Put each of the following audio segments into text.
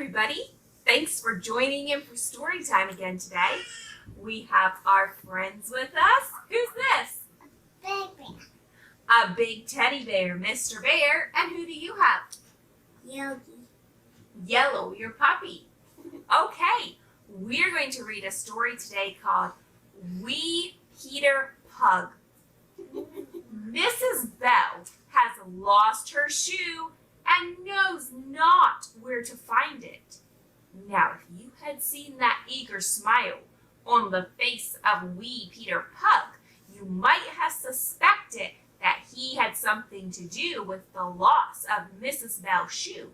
everybody. Thanks for joining in for story time again today. We have our friends with us. Who's this? Big bear. A big teddy bear, Mr. Bear. And who do you have? Yogi. Yellow, your puppy. Okay, we're going to read a story today called Wee Peter Pug. Mrs. Bell has lost her shoe and knows not where to find it. Now, if you had seen that eager smile on the face of Wee Peter Pug, you might have suspected that he had something to do with the loss of Mrs. Bell's shoe,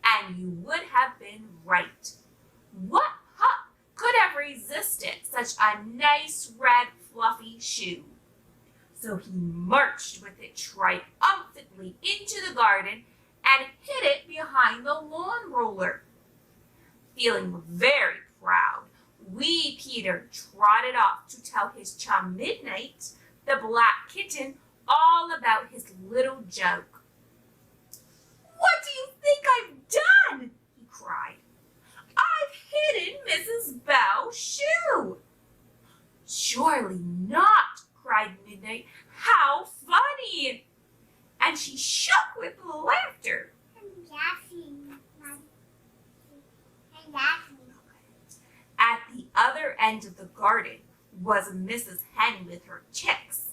and you would have been right. What pup could have resisted such a nice red fluffy shoe? So he marched with it triumphantly into the garden and hid it behind the lawn roller. Feeling very proud, Wee Peter trotted off to tell his chum Midnight, the black kitten, all about his little joke. "What do you think I've done?" he cried. "I've hidden Mrs. Bell's shoe." "Surely not," cried Midnight. "How funny!" And she shook with laughter. I'm laughing. I'm laughing. At the other end of the garden was Mrs. Hen with her chicks.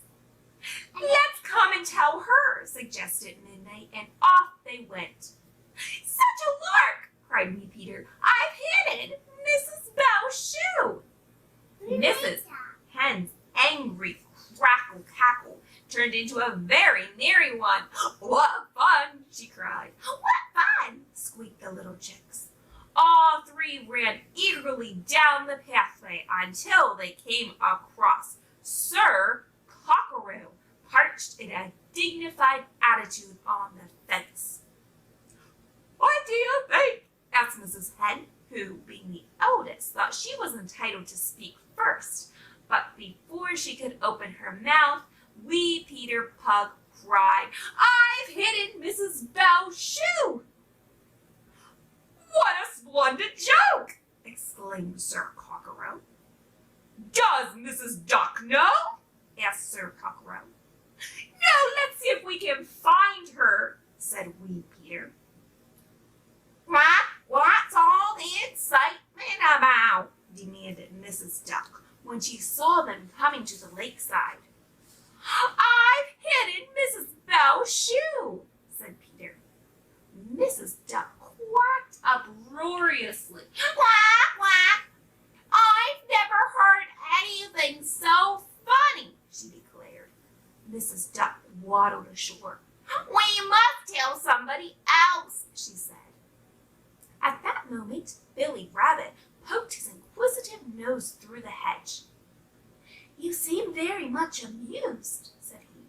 "Let's come and tell her," suggested Midnight, and off they went. "Such a lark!" cried Wee Peter. "I've hidden Mrs. Bell's shoe." Mrs. Hen's angry crackle cackle turned into a very merry one. "What fun!" she cried. "What fun!" squeaked the little chicks. All three ran eagerly down the pathway until they came across Sir Cockerel, perched in a dignified attitude on the fence. "What do you think?" asked Mrs. Hen, who, being the eldest, thought she was entitled to speak first. But before she could open her mouth, Wee Peter Pug cried, "I've hidden Mrs. Bell's shoe!" "What a splendid joke!" exclaimed Sir Cockerel. "Does Mrs. Duck know?" asked Sir Cockerel. "No, let's see if we can find her," said Wee Peter. "What's all the excitement about?" demanded Mrs. Duck when she saw them coming to the lakeside. "I've hidden Mrs. Bell's shoe," said Peter. Mrs. Duck quacked uproariously. "Quack, quack! I've never heard anything so funny," she declared. Mrs. Duck waddled ashore. "We must tell somebody else," she said. At that moment, Billy Rabbit poked his inquisitive nose through the hedge. "You seem very much amused," said he.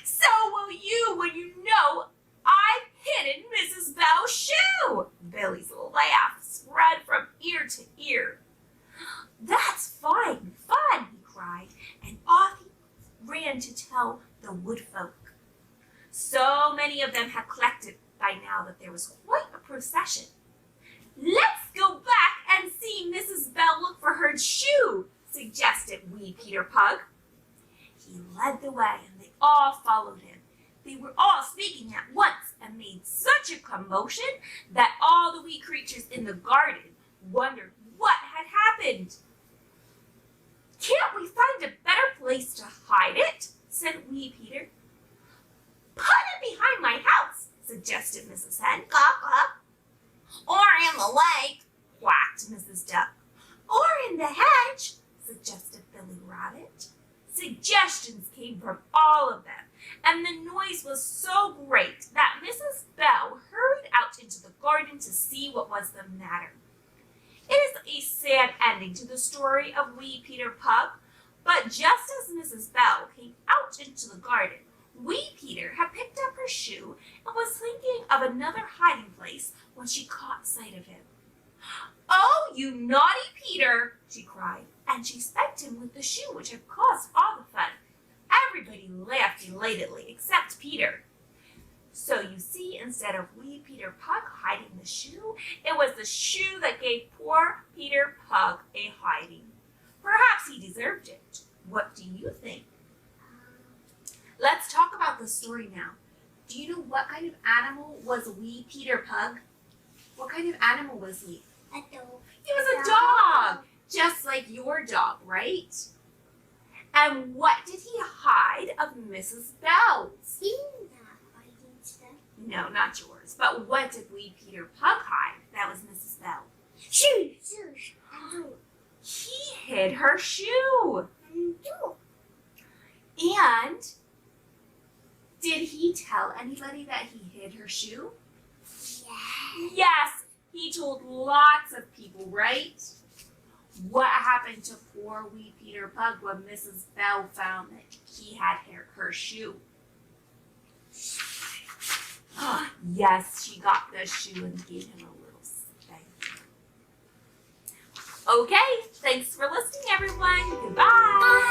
"So will you when you know I've hidden Mrs. Bell's shoe!" Billy's laugh spread from ear to ear. "That's fine fun!" he cried, and off he ran to tell the wood folk. So many of them had collected by now that there was quite a procession. "Let's go back and see Mrs. Bell look for her shoe," suggested Wee Peter Pug. He led the way, and they all followed him. They were all speaking at once and made such a commotion that all the wee creatures in the garden wondered what had happened. "Can't we find a better place to hide it?" said Wee Peter. "Put it behind my house," suggested Mrs. Hen. "Cluck, cluck." "Or in the lake," quacked Mrs. Duck. "Or in the hedge," suggested Billy Rabbit. Suggestions came from all of them, and the noise was so great that Mrs. Bell hurried out into the garden to see what was the matter. It is a sad ending to the story of Wee Peter Pug, but just as Mrs. Bell came out into the garden, Wee Peter had picked up her shoe and was thinking of another hiding place when she caught sight of him. "Oh, you naughty Peter!" she cried, and she spanked him with the shoe which had caused all the fun. Everybody laughed delightedly except Peter. So you see, instead of wee Peter Pug hiding the shoe, it was the shoe that gave poor Peter Pug a hiding. Perhaps he deserved it. What do you think? Let's talk about the story now. Do you know what kind of animal was wee Peter Pug? What kind of animal was he? A dog. He was a dog, just like your dog, right? And what did he hide of Mrs. Bell's? He's not hiding stuff. No, not yours. But what did wee Peter Pug hide? That was Mrs. Bell. Shoe. And do. He hid her shoe. And do. And did he tell anybody that he hid her shoe? Yeah. Yes, he told lots of people, right? What happened to poor wee Peter Pug when Mrs. Bell found that he had her shoe? Yes, she got the shoe and gave him a little spanking. Okay, thanks for listening, everyone. Goodbye.